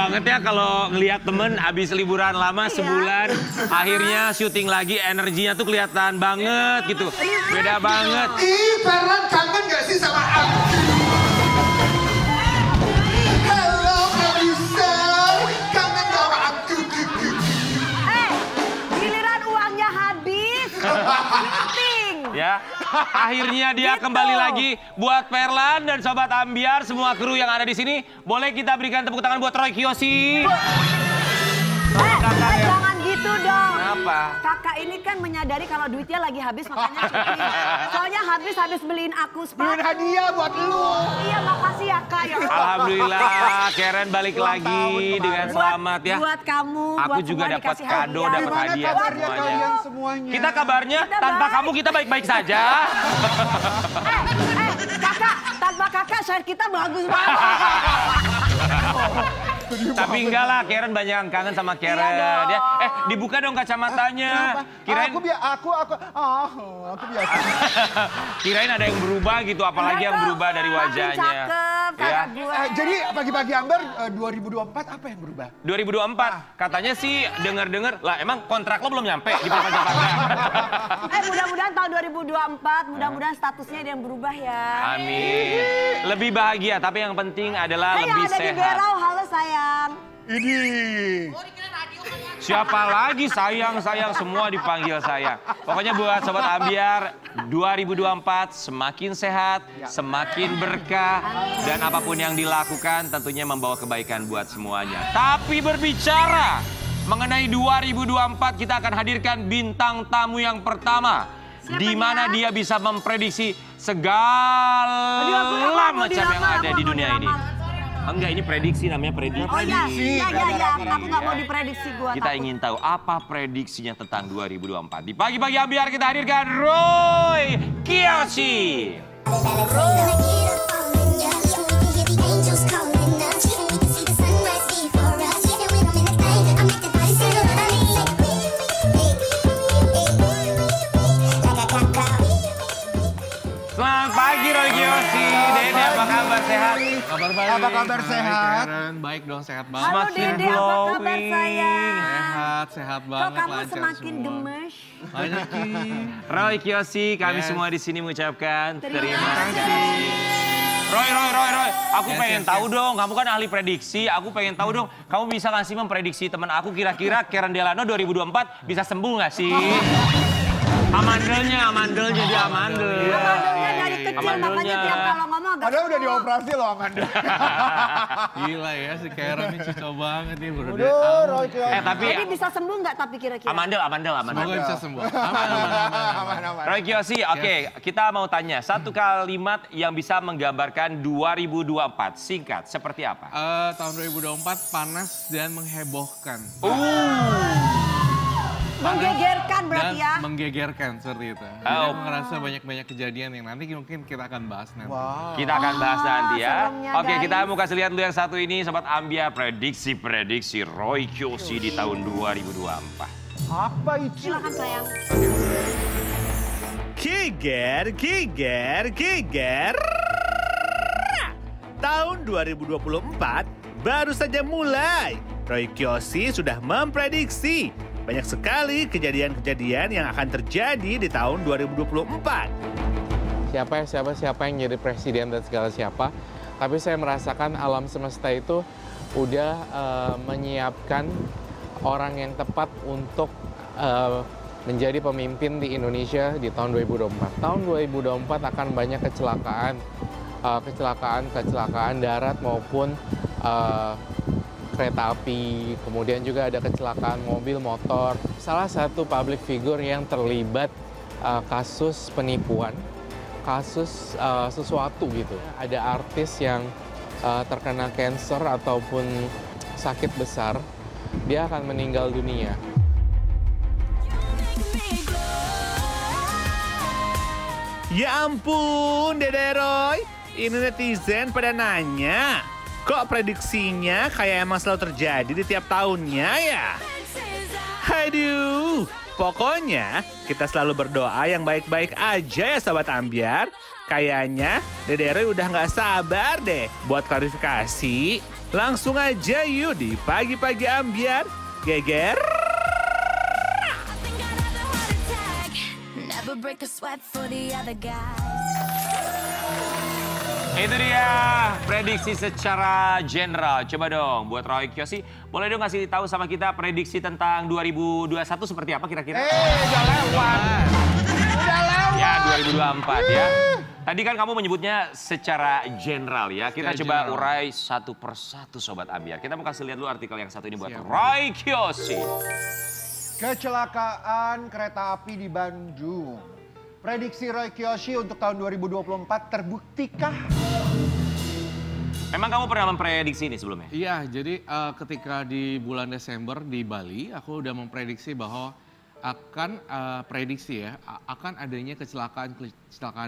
banget ya kalau ngelihat temen abis liburan lama sebulan, akhirnya syuting lagi, energinya tuh kelihatan banget gitu. Beda banget. Ih, Ferlan kangen gak sih sama aku? Halo, produser. Kangen gak sama aku? Giliran uangnya habis. Penting. Ya, akhirnya dia kembali lagi buat Ferlan dan Sobat Ambiar, semua kru yang ada di sini. Boleh kita berikan tepuk tangan buat Roy Kiyoshi. Jangan gitu dong. Kenapa? Kakak ini kan menyadari kalau duitnya lagi habis makanya cuti. Soalnya habis beliin aku sepatu. Beliin hadiah buat lu. Iya, makasih ya Kak. Ya Allah. Alhamdulillah, Karen balik lagi dengan selamat ya. Buat kamu, Aku buat juga semua dapat dikasih kado, hadiah. dapat Gimana hadiah kabarnya semuanya. kalian semuanya? Kita kabarnya Kita tanpa baik. kamu kita baik-baik saja. Kakak, tanpa kakak share kita bagus banget. Tapi enggak lah, Karen banyak yang kangen sama Karen. Iya dong. Ya. Dibuka dong kacamatanya. Kirain Aku biasa. kirain ada yang berubah gitu, apalagi yang berubah dari wajahnya. Cakep, Ya. kakak gue. Jadi pagi-pagi Amber 2024 apa yang berubah? 2024, katanya sih dengar-dengar lah emang kontrak lo belum nyampe di Jakarta. Mudah-mudahan tahun 2024, mudah-mudahan statusnya ada yang berubah ya. Amin. Lebih bahagia, tapi yang penting adalah Hai, lebih ada di sehat. Berau, halo sayang. Ini. Siapa lagi sayang semua dipanggil sayang. Pokoknya buat Sobat Ambiar, 2024 semakin sehat, semakin berkah, dan apapun yang dilakukan tentunya membawa kebaikan buat semuanya. Tapi berbicara mengenai 2024, kita akan hadirkan bintang tamu yang pertama. Di mana dia bisa memprediksi segala macam yang ada di dunia ini. Enggak, ini prediksi, namanya prediksi. Oh iya, aku nggak mau diprediksi gua. Kita ingin tahu apa prediksinya tentang 2024. Di pagi-pagi Ambiar kita hadirkan Roy Kiyoshi. Selamat pagi Roy Kiyoshi. Dede, apa kabar, sehat? Kabar baik. Apa kabar, sehat? Karen, baik dong, sehat banget. Halo Semakin Dede, apa kabar glowing. sayang? Sehat Kok banget, kamu lancar semakin semua. gemes? Banyak Ki. Roy Kiyoshi, kami Yes. semua di sini mengucapkan terima kasih. kasih. Roy, aku Yes, pengen yes, tahu yes. dong, kamu kan ahli prediksi, aku pengen tahu dong, kamu bisa nggak sih memprediksi teman aku kira-kira Karen Delano 2024 bisa sembuh nggak sih? Amandelnya dia amandel. Amandelnya dari kecil, Amandelnya. makanya tiap kalau ngomong agak Padahal udah dioperasi loh Amanda. Gila ya, si Karen ini cocok banget nih bro. Udah, Roy Kiyoshi. Tapi Jadi bisa sembuh nggak tapi kira-kira? amandel. Semoga bisa sembuh. Aman. Roy Kiyoshi, oke, kita mau tanya satu kalimat yang bisa menggambarkan 2024, singkat, seperti apa? Tahun 2024 panas dan menghebohkan. Menggegerkan berarti ya? Dan menggegerkan seperti itu. Jadi Oh. aku ngerasa banyak kejadian yang nanti mungkin kita akan bahas nanti. Wow. Kita akan bahas nanti ya. seremnya, Oke, guys. kita mau kasih lihat dulu yang satu ini, Sobat Ambiar, prediksi Roy Kiyoshi di tahun 2024. Apa itu? Silakan sayang. Kiger. Tahun 2024 baru saja mulai. Roy Kiyoshi sudah memprediksi banyak sekali kejadian-kejadian yang akan terjadi di tahun 2024. Siapa yang jadi presiden dan segala siapa. Tapi saya merasakan alam semesta itu udah menyiapkan orang yang tepat untuk menjadi pemimpin di Indonesia di tahun 2024. Tahun 2024 akan banyak kecelakaan darat maupun kereta api, kemudian juga ada kecelakaan mobil, motor. Salah satu public figure yang terlibat kasus penipuan, kasus sesuatu gitu. Ada artis yang terkena cancer ataupun sakit besar, dia akan meninggal dunia. Ya ampun, Dede Roy. Ini netizen pada nanya, kok prediksinya kayak emang selalu terjadi di tiap tahunnya ya? Aduh, pokoknya kita selalu berdoa yang baik-baik aja ya Sobat Ambyar. Kayaknya Dede Roy udah nggak sabar deh buat klarifikasi. Langsung aja yuk di Pagi-Pagi Ambyar. Geger. Never break a sweat for the other guys. Itu dia prediksi secara general. Coba dong buat Roy Kiyoshi, boleh dong ngasih tahu sama kita prediksi tentang 2021 seperti apa kira-kira? Udah lewat. Udah lewat. Ya 2024 ya. Tadi kan kamu menyebutnya secara general ya. Kita Secara coba general. urai satu persatu Sobat Ambyar. Kita mau kasih lihat dulu artikel yang satu ini buat Roy Kiyoshi. Kecelakaan kereta api di Bandung. Prediksi Roy Kiyoshi untuk tahun 2024 terbuktikah? Memang kamu pernah memprediksi ini sebelumnya? Iya, jadi ketika di bulan Desember di Bali, aku udah memprediksi bahwa akan akan adanya kecelakaan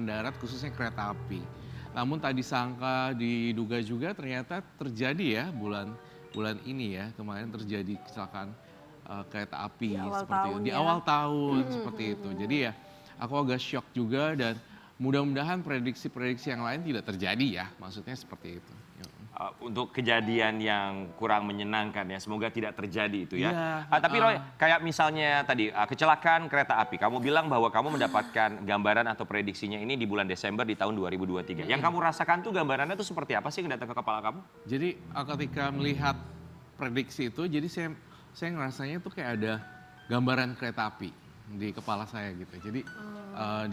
darat khususnya kereta api. Namun tadi sangka diduga juga ternyata terjadi ya bulan ini ya, kemarin terjadi kecelakaan kereta api seperti itu di awal tahun seperti itu. Jadi ya aku agak shock juga dan mudah-mudahan prediksi-prediksi yang lain tidak terjadi ya, maksudnya seperti itu. Untuk kejadian yang kurang menyenangkan ya, semoga tidak terjadi itu ya. Iya, Tapi Roy, kayak misalnya tadi kecelakaan kereta api, kamu bilang bahwa kamu mendapatkan gambaran atau prediksinya ini di bulan Desember di tahun 2023. Yang kamu rasakan tuh gambarannya tuh seperti apa sih yang datang ke kepala kamu? Jadi ketika melihat prediksi itu, jadi saya ngerasanya tuh kayak ada gambaran kereta api di kepala saya gitu. Jadi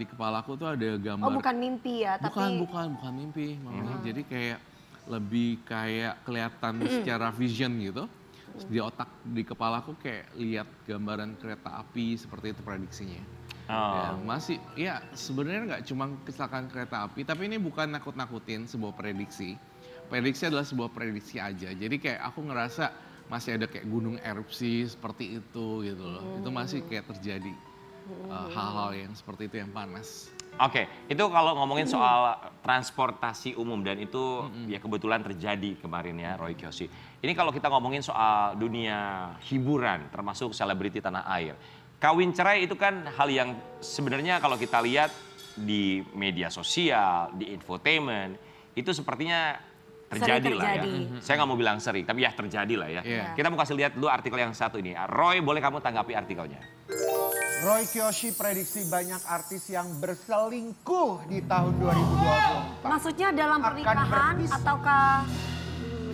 di kepalaku tuh ada gambar. Oh bukan mimpi ya, tapi... Bukan mimpi. Mamanya. Jadi kayak lebih kayak kelihatan secara vision gitu. Di otak, di kepalaku kayak lihat gambaran kereta api seperti itu prediksinya. Ya, masih, ya sebenarnya nggak cuma kecelakaan kereta api, tapi ini bukan nakut-nakutin sebuah prediksi. Prediksi adalah sebuah prediksi aja. Jadi kayak aku ngerasa masih ada kayak gunung erupsi seperti itu gitu loh. Itu masih kayak terjadi hal-hal yang seperti itu yang panas. Oke, itu kalau ngomongin soal transportasi umum dan itu ya kebetulan terjadi kemarin ya Roy Kiyoshi. Ini kalau kita ngomongin soal dunia hiburan termasuk selebriti tanah air. Kawin cerai itu kan hal yang sebenarnya kalau kita lihat di media sosial, di infotainment, itu sepertinya terjadi lah ya. Saya nggak mau bilang sering, tapi ya terjadi lah ya. Yeah. Kita mau kasih lihat dulu artikel yang satu ini. Roy, boleh kamu tanggapi artikelnya? Roy Kiyoshi prediksi banyak artis yang berselingkuh di tahun 2024. Maksudnya dalam Akan pernikahan berpisah. ataukah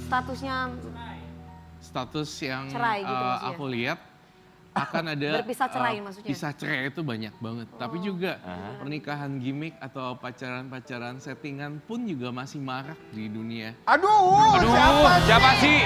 statusnya Status yang Cerai gitu maksudnya? aku lihat akan ada Berpisah cerai maksudnya? Pisah cerai itu banyak banget. Tapi juga pernikahan gimmick atau pacaran-pacaran settingan pun juga masih marak di dunia. Aduh, Siapa sih?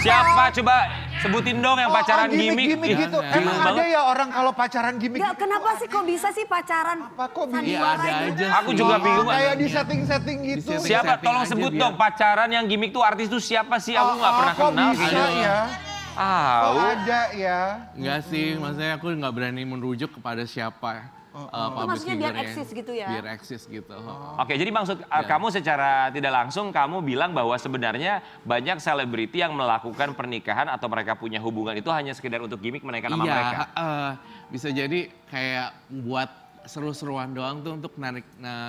Siapa? Coba sebutin dong yang pacaran gimmick. Gimmick gitu. Iya. Emang ada ya orang kalau pacaran gimmick? Nggak, kenapa sih kok bisa sih pacaran? Apa kok bisa? Iya sandiwara ada gitu? aja Aku sih. juga bingung. Kayak di setting-setting gitu. Di-setting. Siapa? Tolong aja sebut biar- dong pacaran yang gimmick tuh artis tuh siapa sih? Aku nggak pernah kok kenal. bisa kayaknya. ya? Kok Tahu. ada ya? Enggak sih, maksudnya aku nggak berani merujuk kepada siapa public maksudnya biar figure eksis gitu ya? Biar eksis gitu. Oke, jadi maksud kamu secara tidak langsung kamu bilang bahwa sebenarnya banyak selebriti yang melakukan pernikahan atau mereka punya hubungan itu hanya sekedar untuk gimmick menaikkan nama mereka. Bisa jadi kayak buat seru-seruan doang tuh untuk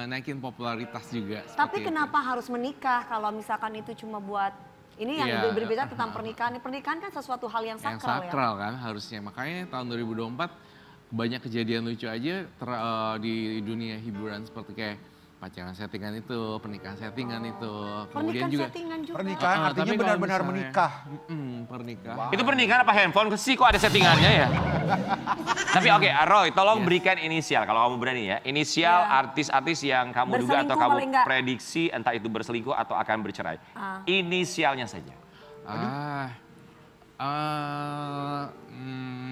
naikin popularitas juga. Tapi seperti itu. kenapa harus menikah kalau misalkan itu cuma buat ini yang Iya. berbicara tentang pernikahan. Pernikahan kan sesuatu hal yang Yang sakral, sakral kan harusnya. Makanya tahun 2024 banyak kejadian lucu aja di dunia hiburan seperti kayak pacaran settingan itu, pernikahan settingan itu. Pernikahan settingan juga. Pernikahan tapi artinya kalau benar-benar misalnya- menikah. Pernikahan. Itu pernikahan apa handphone sih kok ada settingannya ya? Tapi oke, Roy, tolong berikan inisial kalau kamu berani ya. Inisial artis-artis yang kamu duga atau Berselingkuh kamu paling nggak? prediksi entah itu berselingkuh atau akan bercerai. Inisialnya saja.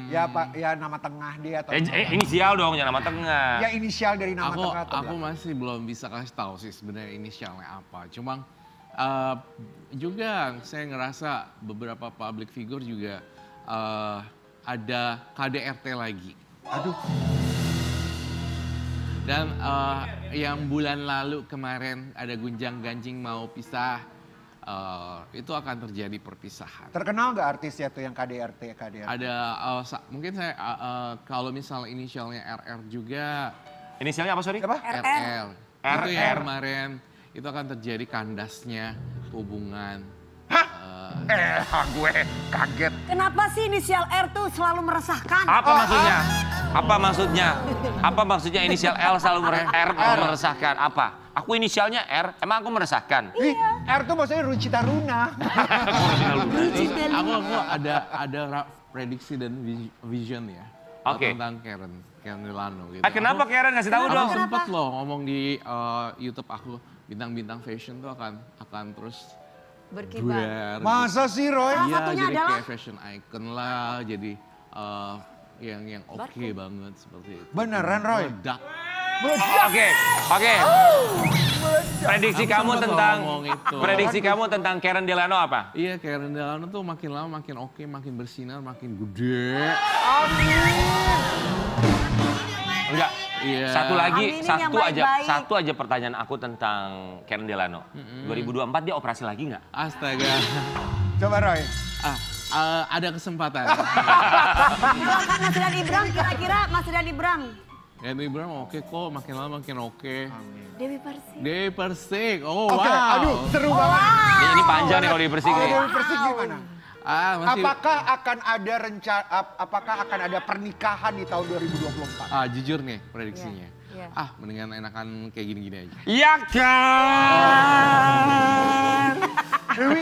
Ya Pak, ya nama tengah dia atau Inisial dong, jangan nama tengah. ya inisial dari nama tengah atau Aku belakang? masih belum bisa kasih tahu sih sebenarnya inisialnya apa. Cuma juga saya ngerasa beberapa public figure juga ada KDRT lagi. Aduh, Dan yang bulan lalu kemarin ada gunjang-ganjing mau pisah. itu akan terjadi perpisahan. Terkenal nggak artisnya tuh yang KDRT? Ada mungkin saya kalau misal inisialnya RR juga. Inisialnya apa, sorry? Apa? RR. Itu RR. yang kemarin itu akan terjadi kandasnya hubungan. Gue kaget. Kenapa sih inisial R tuh selalu meresahkan? Apa maksudnya? Apa maksudnya? Apa maksudnya inisial L selalu R meresahkan? Apa? Aku inisialnya R, emang aku meresahkan? Ih, R tuh maksudnya Rucita Runa. Aku ada prediksi dan vision ya. Oke. Tentang Karen Delano gitu. Kenapa Karen ngasih tahu Aku dong? sempet loh ngomong di YouTube aku, bintang-bintang fashion tuh akan terus Berkibar. Masa sih Roy? Salah Iya, satunya jadi adalah- kayak fashion icon lah, jadi yang oke banget seperti itu. Beneran, Roy? Meledak. Oke. Prediksi Aku kamu sempet tentang ngomong itu. prediksi kamu tentang Karen Delano apa? Iya, Karen Delano tuh makin lama makin oke, makin bersinar, makin gede. Enggak. Iya. Aminin yang baik-baik. Satu aja pertanyaan aku tentang Karen Delano. 2024 dia operasi lagi nggak? Astaga. Coba Roy. Ada kesempatan. Kalau kan Mas Rian Ibram, kira-kira Mas Rian Ibram. Karen Ibram oke kok, makin lama makin oke. Dewi Persik. Dewi Persik, oh Oke, wow. aduh seru banget. Ini panjang nih kalau di Persik nih. Dewi Persik gimana? Masih, Apakah akan ada pernikahan di tahun 2024? jujur nih prediksinya. Iya. Mendingan enakan kayak gini-gini aja. Iya kan? Dewi,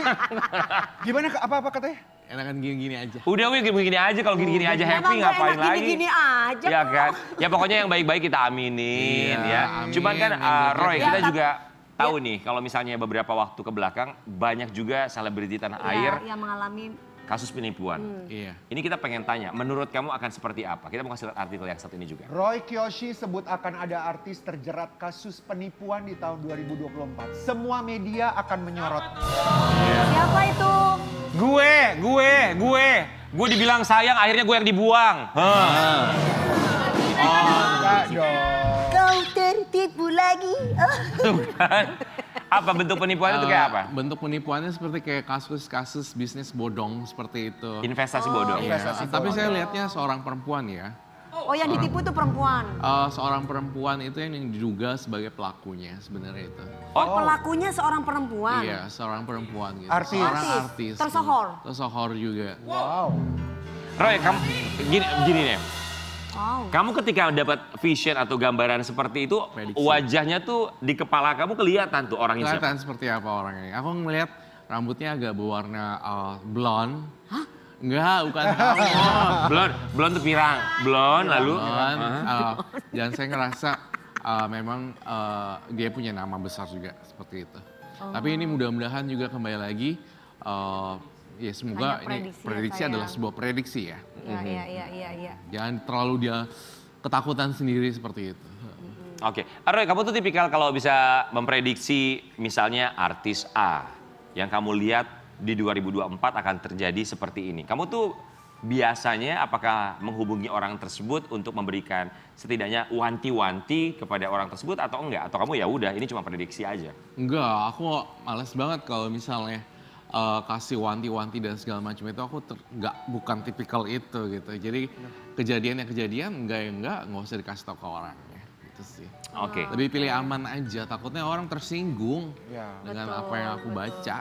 gimana apa katanya? Enakan gini-gini aja. Udah Wi, gini-gini aja. Kalau gini-gini aja happy Emang gue ngapain enak lagi? gini-gini aja Ya kok. kan? Ya pokoknya yang baik-baik kita aminin Iya, ya. amin. Cuman kan Yang baik-baik. Roy, Ya, kita tapi- juga tahu nih kalau misalnya beberapa waktu ke belakang banyak juga selebriti tanah air Yang mengalami kasus penipuan. Iya. Ini kita pengen tanya, menurut kamu akan seperti apa? Kita mau kasih lihat artikel yang satu ini juga. Roy Kiyoshi sebut akan ada artis terjerat kasus penipuan di tahun 2024. Semua media akan menyorot. siapa itu? Gue dibilang sayang, akhirnya gue yang dibuang. Enggak dong. Kau tertipu lagi. Tuh kan? Apa bentuk penipuannya itu kayak apa? Bentuk penipuannya seperti kayak kasus-kasus bisnis bodong seperti itu. Investasi bodong. Iya, tapi saya lihatnya seorang perempuan ya. Oh yang ditipu itu perempuan. Seorang perempuan itu yang diduga sebagai pelakunya sebenarnya itu. Oh, pelakunya seorang perempuan. Iya, seorang perempuan gitu. Artis. Seorang Artis. artis. Tersohor. Tersohor juga. Wow. Roy, kamu gini nih. Wow. Kamu ketika dapat vision atau gambaran seperti itu, Prediksi. wajahnya tuh di kepala kamu kelihatan tuh orangnya siapa? Kelihatan seperti apa orangnya. Aku ngelihat rambutnya agak berwarna blonde. Hah? Enggak, bukan blonde. Blond tuh pirang. Blond lalu. Dan saya ngerasa memang dia punya nama besar juga seperti itu. Tapi ini mudah-mudahan juga kembali lagi ya semoga Hanya ini prediksi ya, prediksi sayang. adalah sebuah prediksi ya. Iya. Jangan terlalu dia ketakutan sendiri seperti itu. Oke, Roy, kamu tuh tipikal kalau bisa memprediksi misalnya artis A yang kamu lihat di 2024 akan terjadi seperti ini. Kamu tuh biasanya apakah menghubungi orang tersebut untuk memberikan setidaknya wanti-wanti kepada orang tersebut atau enggak? Atau kamu ya udah ini cuma prediksi aja? Enggak, aku males banget kalau misalnya kasih wanti-wanti dan segala macam itu aku bukan tipikal itu gitu. Jadi kejadian nggak usah dikasih tahu ke orang ya. Gitu sih. Oke. Lebih pilih aman aja, takutnya orang tersinggung Ya. dengan Betul, apa yang aku betul. baca.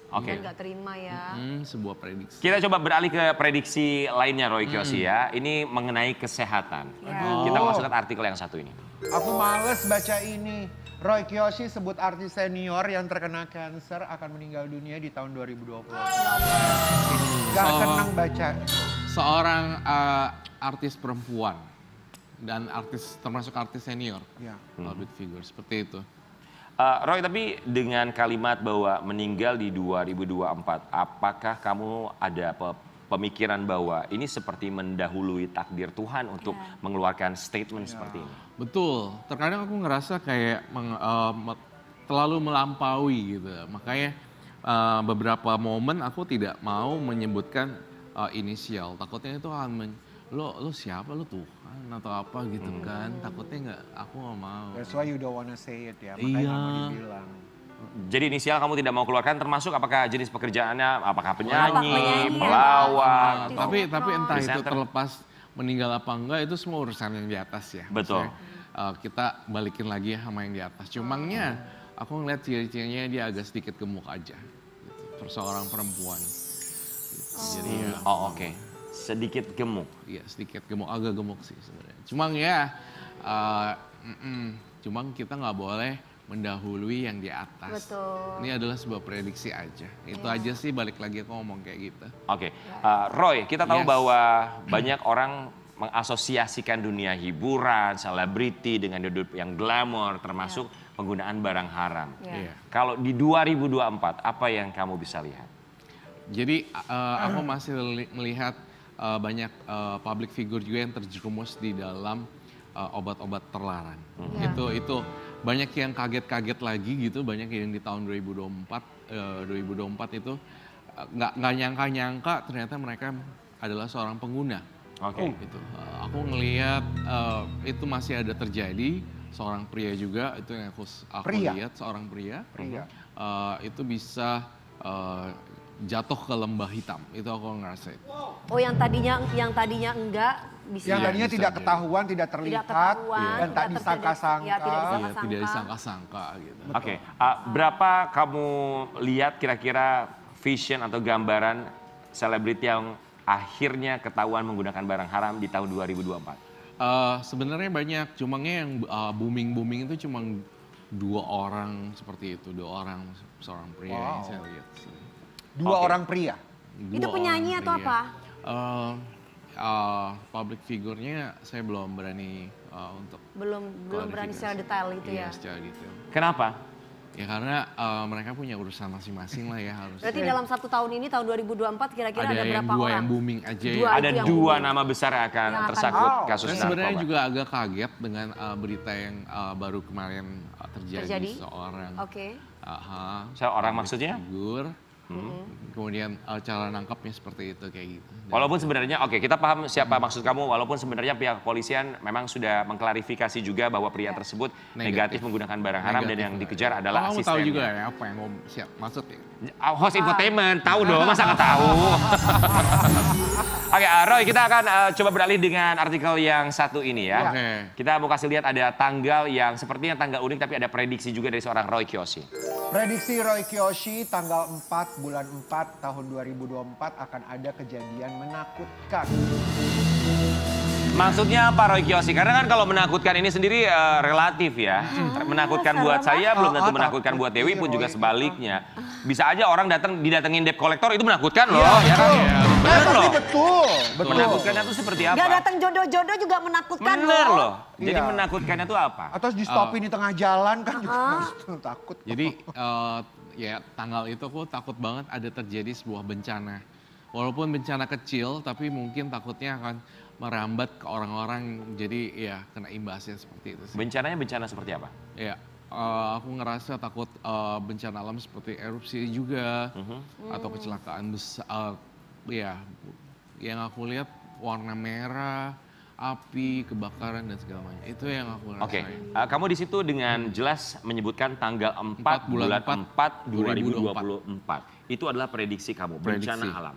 Oke. Dan gak terima ya. Sebuah prediksi. Kita coba beralih ke prediksi lainnya Roy Kiyoshi ya. Ini mengenai kesehatan. Ya. Kita masuk ke artikel yang satu ini. Aku males baca ini. Roy Kiyoshi sebut artis senior yang terkena kanker akan meninggal dunia di tahun 2020. Gak senang baca. Seorang artis perempuan dan termasuk artis senior, Ya. public figure seperti itu. Roy, tapi dengan kalimat bahwa meninggal di 2024, apakah kamu ada pemikiran bahwa ini seperti mendahului takdir Tuhan untuk mengeluarkan statement seperti ini? Betul, terkadang aku ngerasa kayak terlalu melampaui gitu. Makanya beberapa momen aku tidak mau menyebutkan inisial. Takutnya itu akan lo siapa, lo Tuhan atau apa gitu kan. Takutnya aku nggak mau. That's why you don't wanna say it ya, makanya Iya. nggak mau dibilang. jadi inisial kamu tidak mau keluarkan termasuk apakah jenis pekerjaannya, apakah penyanyi, penyanyi, pelawak, atau- Tapi entah itu Presenter. terlepas meninggal apa enggak itu semua urusan yang di atas ya. Betul. Maksudnya, kita balikin lagi sama yang di atas. Cumanya aku ngeliat ciri-cirinya dia agak sedikit gemuk aja. Gitu. Seorang perempuan. Gitu. Jadi ya, Oh oke, sedikit gemuk. iya sedikit gemuk, agak gemuk sih sebenarnya. Cuma ya, cuma kita nggak boleh mendahului yang di atas. Betul. Ini adalah sebuah prediksi aja. Itu aja sih balik lagi aku ngomong kayak gitu. Oke, Roy, kita tahu Yes. bahwa banyak orang mengasosiasikan dunia hiburan, selebriti dengan hidup yang glamor, termasuk penggunaan barang haram. Iya. Kalau di 2024, apa yang kamu bisa lihat? Jadi aku masih melihat banyak public figure juga yang terjerumus di dalam obat-obat terlarang. Itu banyak yang kaget-kaget lagi gitu, banyak yang di tahun 2024 itu nggak nyangka-nyangka ternyata mereka adalah seorang pengguna. Oke. Gitu. Aku ngelihat itu masih ada terjadi, seorang pria juga itu yang aku Pria? lihat seorang pria. Pria. Itu bisa jatuh ke lembah hitam. Itu aku ngerasain. Oh yang tadinya enggak bisa. Yang Iya, tadinya bisa tidak jadi. ketahuan, tidak terlihat, dan tak disangka-sangka. Ya, tidak Iya, disangka-sangka. tidak disangka-sangka gitu. Oke, berapa kamu lihat kira-kira vision atau gambaran selebriti yang akhirnya ketahuan menggunakan barang haram di tahun 2024? Sebenarnya banyak, cumanya yang booming itu cuma 2 orang seperti itu, 2 orang seorang pria yang saya lihat. Dua Oke. orang pria. Itu penyanyi atau apa? Public figure-nya saya belum berani untuk Belum berani secara detail itu iya, ya. secara detail. Kenapa? Ya karena mereka punya urusan masing-masing lah ya harus. Berarti dalam 1 tahun ini tahun 2024 kira-kira ada, ada yang berapa 2 orang? yang booming aja ya. Dua. Ada itu yang 2 booming. nama besar yang akan Yang akan- tersangkut Oh. kasus Saya sebenarnya narkoba. juga agak kaget dengan berita yang baru kemarin terjadi. Terjadi? Seorang Oke. Seorang maksudnya? figur, kemudian cara nangkapnya seperti itu kayak gitu. Dan Walaupun sebenarnya, oke kita paham siapa maksud kamu, walaupun sebenarnya pihak kepolisian memang sudah mengklarifikasi juga bahwa pria tersebut negatif menggunakan barang haram dan yang dikejar adalah kamu tahu juga asistennya. ya apa yang mau siap maksud ya? Host infotainment, tahu dong, masa nggak tahu? Oke, Roy, kita akan coba beralih dengan artikel yang satu ini ya. Oke. Kita mau kasih lihat ada tanggal yang sepertinya tanggal unik, tapi ada prediksi juga dari seorang Roy Kiyoshi. Prediksi Roy Kiyoshi tanggal 4 bulan 4 tahun 2024 akan ada kejadian menakutkan. Maksudnya apa Roy Kiyoshi? Karena kan kalau menakutkan ini sendiri relatif ya. Menakutkan buat saya belum tentu menakutkan buat Dewi pun juga sebaliknya. Bisa aja orang didatengin debt collector itu menakutkan loh, ya kan? Bener loh. Tapi betul. Menakutkannya itu seperti apa? Gak datang jodoh-jodoh juga menakutkan Bener loh. Jadi Iya. menakutkannya itu apa? Atau di stopin di tengah jalan kan juga harus takut. Jadi ya tanggal itu aku takut banget ada terjadi sebuah bencana. Walaupun bencana kecil tapi mungkin takutnya akan merambat ke orang-orang jadi ya kena imbasnya seperti itu sih. Bencananya bencana seperti apa? Ya, aku ngerasa takut bencana alam seperti erupsi juga atau kecelakaan besar. Ya, yang aku lihat warna merah, api, kebakaran dan segala macam. Itu yang aku Oke, rasain. kamu di situ dengan jelas menyebutkan tanggal 4 bulan 4 2024. Itu adalah prediksi kamu, bencana Prediksi. alam.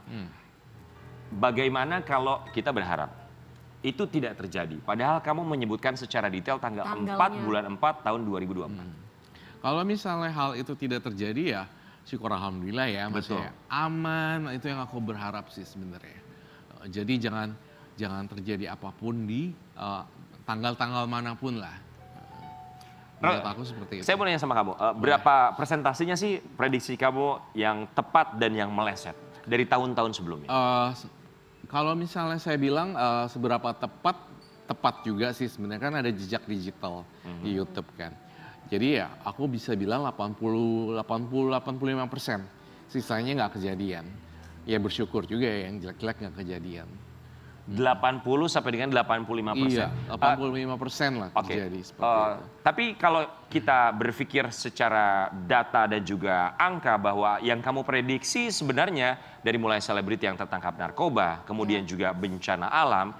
Bagaimana kalau kita berharap itu tidak terjadi? Padahal kamu menyebutkan secara detail tanggal 4 Tanggalnya. bulan 4 tahun 2024. Kalau misalnya hal itu tidak terjadi ya syukur alhamdulillah ya Betul. maksudnya aman, itu yang aku berharap sih sebenarnya. Jadi jangan terjadi apapun di tanggal-tanggal manapun lah. Menurut aku seperti itu. Saya mau nanya sama kamu, berapa persentasinya sih prediksi kamu yang tepat dan yang meleset dari tahun-tahun sebelumnya? Kalau misalnya saya bilang seberapa tepat juga sih sebenarnya kan ada jejak digital di YouTube kan. Jadi ya aku bisa bilang 85%. Sisanya nggak kejadian. Ya bersyukur juga ya yang jelek-jelek nggak kejadian. 80 sampai dengan 85%. Iya, 85% lah Oke, terjadi seperti itu. tapi kalau kita berpikir secara data dan juga angka bahwa yang kamu prediksi sebenarnya dari mulai selebriti yang tertangkap narkoba, kemudian juga bencana alam,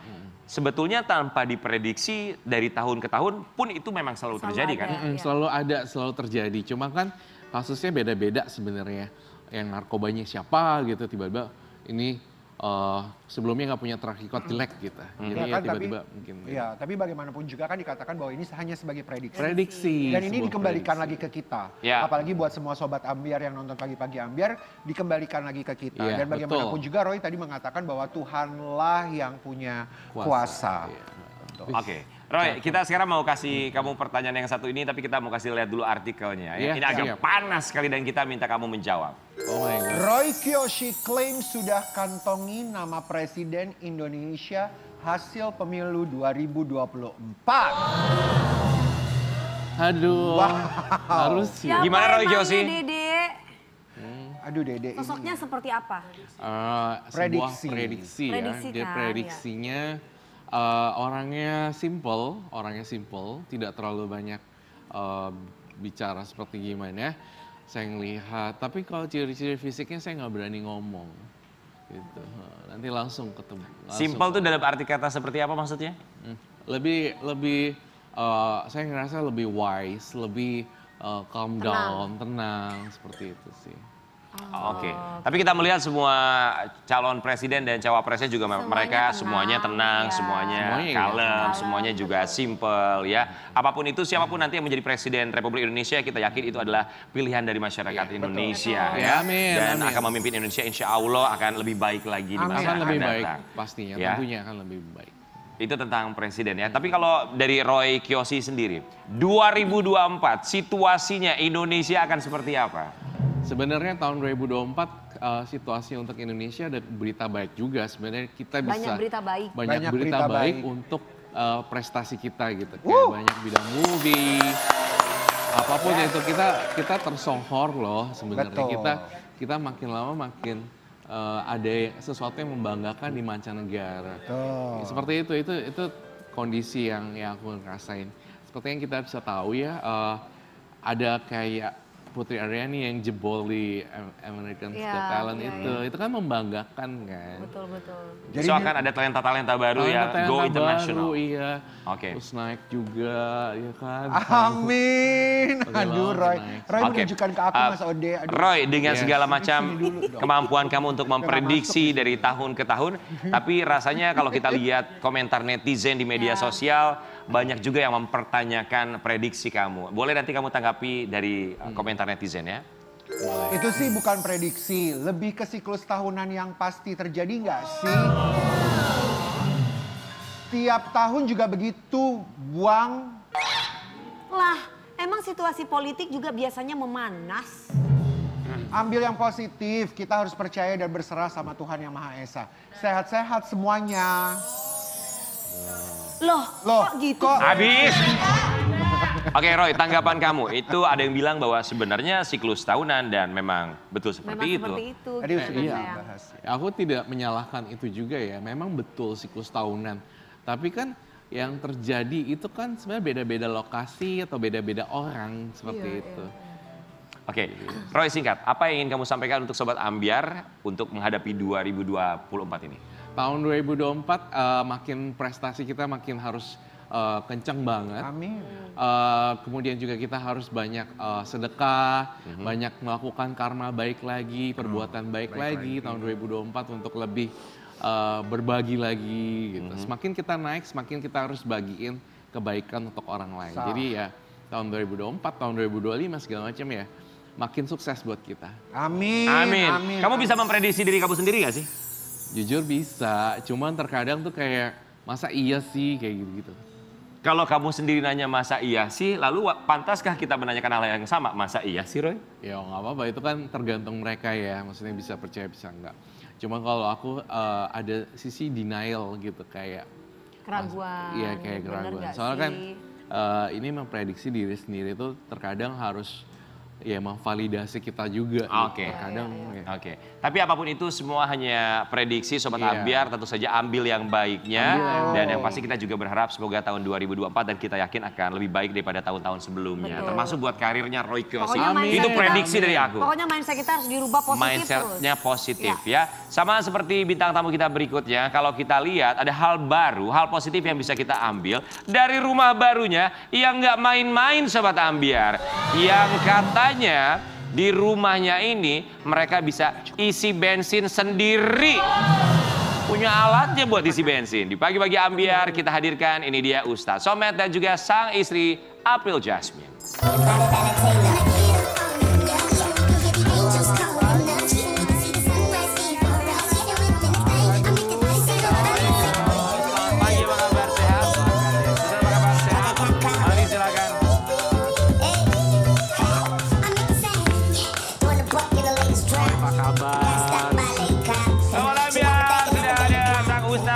sebetulnya tanpa diprediksi dari tahun ke tahun pun itu memang selalu terjadi kan? ada. Selalu ada, selalu terjadi. Cuma kan kasusnya beda-beda sebenarnya. Yang narkobanya siapa gitu, tiba-tiba ini sebelumnya nggak punya track record jelek gitu. Jadi Ya ya kan, tiba-tiba mungkin. Iya, tapi bagaimanapun juga kan dikatakan bahwa ini hanya sebagai prediksi. Prediksi. Dan ini sebuah dikembalikan prediksi. lagi ke kita. Ya. Apalagi buat semua sobat Ambiar yang nonton pagi-pagi Ambiar, dikembalikan lagi ke kita. Iya, Dan bagaimanapun betul. juga Roy tadi mengatakan bahwa Tuhanlah yang punya kuasa. Iya. Oke, Roy, kita sekarang mau kasih kamu pertanyaan yang satu ini, tapi kita mau kasih lihat dulu artikelnya. Ya. Iya, Ini agak siap. panas sekali dan kita minta kamu menjawab. Oh my God. Roy Kiyoshi klaim sudah kantongi nama Presiden Indonesia hasil pemilu 2024. Aduh, harus ya. Siapa Gimana, Roy emangnya, Kiyoshi? Dede? Aduh Dede Sosoknya ini. seperti apa? Sebuah Prediksi. prediksi ya. Prediksi Dia kan, prediksinya orangnya simple, tidak terlalu banyak bicara seperti gimana. Saya ngelihat, tapi kalau ciri-ciri fisiknya saya nggak berani ngomong. Gitu. Nanti langsung ketemu. Simple tuh dalam arti kata seperti apa maksudnya? Lebih saya ngerasa lebih wise, lebih calm down, tenang seperti itu sih. Oke, tapi kita melihat semua calon presiden dan cawapresnya juga mereka semuanya tenang, ya. semuanya Semuanya ya. kalem, semuanya juga simple ya. Apapun itu, siapapun nanti yang menjadi presiden Republik Indonesia, kita yakin itu adalah pilihan dari masyarakat Indonesia Betul. ya. Amin, Dan amin. akan memimpin Indonesia insya Allah akan lebih baik lagi di Amin. masa Akan akan lebih baik datang. pastinya, Ya. tentunya akan lebih baik. Itu tentang presiden ya. Tapi kalau dari Roy Kiyoshi sendiri, 2024 situasinya Indonesia akan seperti apa? Sebenarnya tahun 2024 situasi untuk Indonesia ada berita baik juga. Sebenarnya kita bisa Banyak berita baik. banyak berita berita baik baik. untuk prestasi kita gitu. Kayak banyak bidang movie, apapun itu kita tersohor loh sebenarnya. Betul. Kita makin lama makin ada sesuatu yang membanggakan di mancanegara. Tuh. Seperti itu kondisi yang aku rasain. Seperti yang kita bisa tahu ya, ada kayak Putri Aryani yang jebol di American Iya, Got Talent iya, itu kan membanggakan kan. Betul. Jadi So akan ada talenta-talenta baru ya, Talenta-talenta go baru, international. iya. Oke. Terus naik juga, ya kan. Amin. Oke, Aduh lo Roy. naik. Roy Oke. menunjukkan ke aku Mas Ode. Aduh. Roy, dengan Yes. segala macam kemampuan kamu untuk memprediksi dari tahun ke tahun, tapi rasanya kalau kita lihat komentar netizen di media sosial, banyak juga yang mempertanyakan prediksi kamu. Boleh nanti kamu tanggapi dari komentar netizen ya? Itu sih bukan prediksi, lebih ke siklus tahunan yang pasti terjadi nggak sih? Tiap tahun juga begitu, buang. Lah, emang situasi politik juga biasanya memanas. Ambil yang positif, kita harus percaya dan berserah sama Tuhan Yang Maha Esa. Sehat-sehat semuanya. Loh, Loh, kok gitu? kok- Habis. Oke Roy, tanggapan kamu. Itu ada yang bilang bahwa sebenarnya siklus tahunan dan memang betul Memang seperti itu. seperti itu. Tadi gitu, sudah iya. sayang. dibahas. Aku tidak menyalahkan itu juga ya, memang betul siklus tahunan. Tapi kan yang terjadi itu kan sebenarnya beda-beda lokasi atau beda-beda orang seperti itu. Oke, Roy singkat, apa yang ingin kamu sampaikan untuk Sobat Ambiar untuk menghadapi 2024 ini? Tahun 2024 makin prestasi kita makin harus kencang banget. Amin. Kemudian juga kita harus banyak sedekah, banyak melakukan karma baik lagi, perbuatan baik lagi tahun 2024 untuk lebih berbagi lagi gitu. Semakin kita naik, semakin kita harus bagiin kebaikan untuk orang lain. Sah. Jadi ya tahun 2024, tahun 2025 segala macam ya makin sukses buat kita. Amin. Amin. Kamu bisa memprediksi diri kamu sendiri gak sih? Jujur bisa, cuman terkadang tuh kayak masa iya sih kayak gitu-gitu. Kalau kamu sendiri nanya masa iya sih, lalu pantaskah kita menanyakan hal yang sama? Masa iya sih Roy? Ya nggak apa-apa, itu kan tergantung mereka ya, maksudnya bisa percaya bisa enggak. Cuma kalau aku ada sisi denial gitu kayak Keraguan. iya kayak bener keraguan. nggak Soalnya kan sih? ini memprediksi diri sendiri itu terkadang harus ya memvalidasi kita juga. Oke. Terkadang ya. Oke, tapi apapun itu semua hanya prediksi Sobat Iya. Ambiar, tentu saja ambil yang baiknya. Ambil yang Dan baik. yang pasti kita juga berharap semoga tahun 2024 dan kita yakin akan lebih baik daripada tahun-tahun sebelumnya. Betul. termasuk buat karirnya Roy Kiyoshi. Pokoknya mindset Itu kita- prediksi dari aku. Pokoknya mindset kita harus dirubah positif Mindsetnya terus. positif ya. Sama seperti bintang tamu kita berikutnya, kalau kita lihat ada hal baru, hal positif yang bisa kita ambil dari rumah barunya yang nggak main-main Sobat Ambiar. Yang katanya di rumahnya ini mereka bisa isi bensin sendiri. Punya alatnya buat isi bensin. Di Pagi-Pagi Ambiar kita hadirkan ini dia Ustadz Somad dan juga sang istri April Jasmine.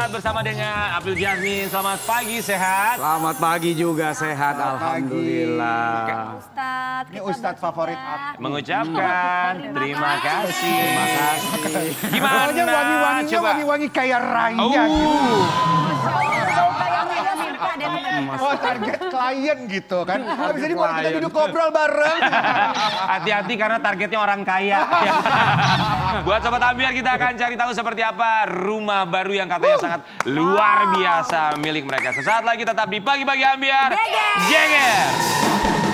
Bersama dengan April Jasmine, selamat pagi, sehat? Selamat pagi juga, sehat, alhamdulillah. Ustadz, Ini Ustadz favorit aku. Mengucapkan terima kasih. Terima kasih. Gimana? Soalnya wangi-wanginya Coba. wangi-wangi kayak raya gitu. Oh, target klien gitu kan. Habis ini boleh kita duduk ngobrol bareng. Hati-hati karena targetnya orang kaya. Buat Sobat Ambiar kita akan cari tahu seperti apa rumah baru yang katanya sangat luar biasa milik mereka. Sesaat lagi tetap di Pagi-Pagi Ambiar. Jeger!